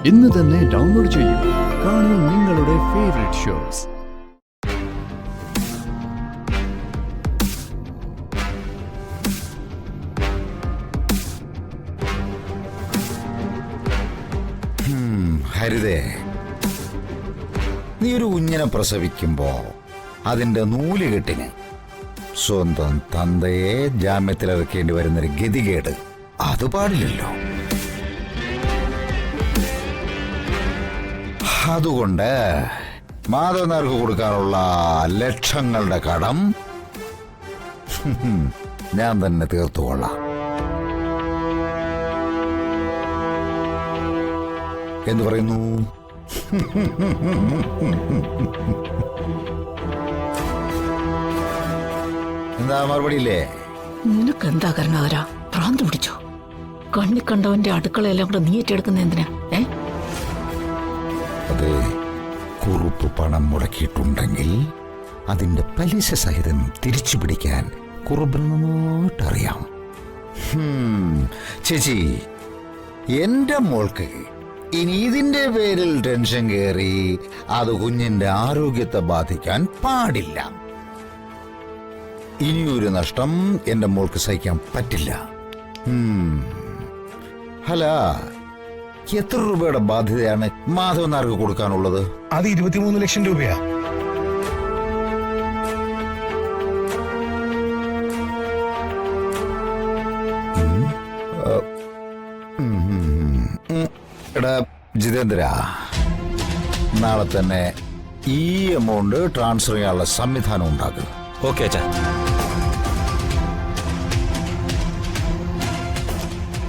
ഇന്ന് തന്നെ ഡൗൺലോഡ് ചെയ്യൂ. കാണൂ നിങ്ങളുടെ ഫേവറേറ്റ് ഷോസ്. ഹരിതേ, നീ ഒരു കുഞ്ഞിനെ പ്രസവിക്കുമ്പോ അതിന്റെ നൂലുകെട്ടിന് സ്വന്തം തന്തയെ ജാമ്യത്തിലിറക്കേണ്ടി വരുന്നൊരു ഗതികേട് അത് പാടില്ലല്ലോ. അതുകൊണ്ട് മാധവനാർക്ക് കൊടുക്കാനുള്ള ലക്ഷങ്ങളുടെ കടം ഞാൻ തന്നെ തീർത്തുകൊള്ളാം. എന്ന് പറയുന്നു. എന്താ മറുപടിയില്ലേ? നിനക്കെന്താ കരുണാകരാ, ഭ്രാന്ത് പിടിച്ചോ? കണ്ണി കണ്ടവന്റെ അടുക്കളയെല്ലാം കൂടെ നീ ഏറ്റെടുക്കുന്ന എന്തിനാ? അത് കുറുപ്പ് പണം മുടക്കിയിട്ടുണ്ടെങ്കിൽ അതിന്റെ പലിശ സഹിതം തിരിച്ചു പിടിക്കാൻ കുറുപ്പിന് നന്നായിട്ടറിയാം. ചേച്ചി, എന്റെ മോൾക്ക് ഇനി ഇതിന്റെ പേരിൽ ടെൻഷൻ കയറി അത് കുഞ്ഞിന്റെ ആരോഗ്യത്തെ ബാധിക്കാൻ പാടില്ല. ഇനിയൊരു നഷ്ടം എന്റെ മോൾക്ക് സഹിക്കാൻ പറ്റില്ല. അല്ല, എത്ര രൂപയുടെ ബാധ്യതയാണ് മാധവനാർക്ക് കൊടുക്കാനുള്ളത്? അത് 23 ലക്ഷം രൂപയാ. എടാ ജിതേന്ദ്ര, നാളെ തന്നെ ഈ എമൗണ്ട് ട്രാൻസ്ഫർ ചെയ്യാനുള്ള സംവിധാനം ഉണ്ടാക്കുക. ഓക്കെ അച്ഛാ.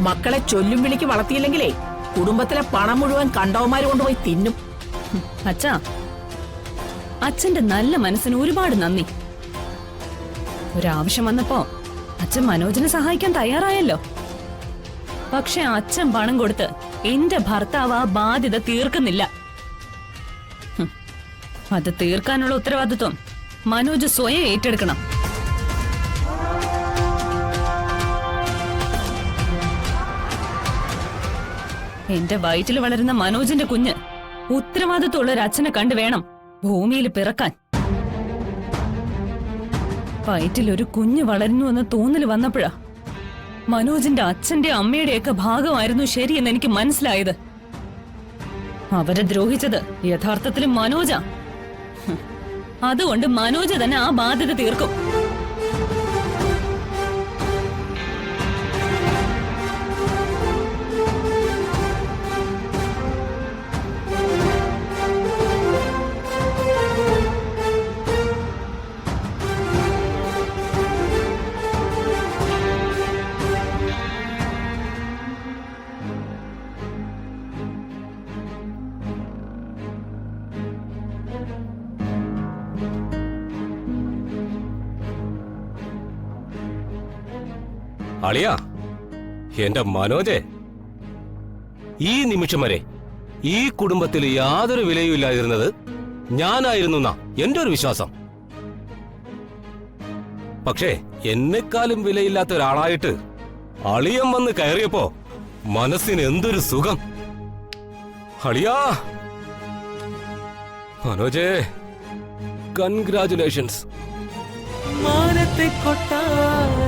മക്കളെ ചൊല്ലും വിളിക്ക് വളർത്തിയില്ലെങ്കിലേ കുടുംബത്തിലെ പണം മുഴുവൻ കണ്ടവന്മാര് കൊണ്ടുപോയി തിന്നും. അച്ഛാ, അച്ഛന്റെ നല്ല മനസ്സിന് ഒരുപാട് നന്ദി. ഒരാവശ്യം വന്നപ്പോ അച്ഛൻ മനോജിനെ സഹായിക്കാൻ തയ്യാറായല്ലോ. പക്ഷെ അച്ഛൻ പണം കൊടുത്ത് എന്റെ ഭർത്താവ് ആ ബാധ്യത തീർക്കുന്നില്ല. അത് തീർക്കാനുള്ള ഉത്തരവാദിത്വം മനോജ് സ്വയം ഏറ്റെടുക്കണം. എന്റെ വയറ്റിൽ വളരുന്ന മനോജിന്റെ കുഞ്ഞ് ഉത്തരവാദിത്വമുള്ള ഒരു അച്ഛനെ കണ്ടു വേണം ഭൂമിയിൽ പിറക്കാൻ. വയറ്റിൽ ഒരു കുഞ്ഞ് വളരുന്നു എന്ന തോന്നൽ വന്നപ്പോഴാ മനോജിന്റെ അച്ഛന്റെ അമ്മയുടെയൊക്കെ ഭാഗമായിരുന്നു ശരിയെന്ന് എനിക്ക് മനസ്സിലായത്. അവരെ ദ്രോഹിച്ചത് യഥാർത്ഥത്തിൽ മനോജാ. അതുകൊണ്ട് മനോജ് തന്നെ ആ ബാധ്യത തീർക്കും. അളിയാ, എന്റെ മനോജെ, ഈ നിമിഷം വരെ ഈ കുടുംബത്തിൽ യാതൊരു വിലയും ഇല്ലാതിരുന്നത് ഞാനായിരുന്നു എന്റെ ഒരു വിശ്വാസം. പക്ഷേ എന്നെക്കാളും വിലയില്ലാത്ത ഒരാളായിട്ട് അളിയൻ വന്ന് കയറിയപ്പോ മനസ്സിന് എന്തൊരു സുഖം. അളിയാ, മനോജെ, കൺഗ്രാറ്റുലേഷൻസ്. മാനത്തെ കൊട്ടാരം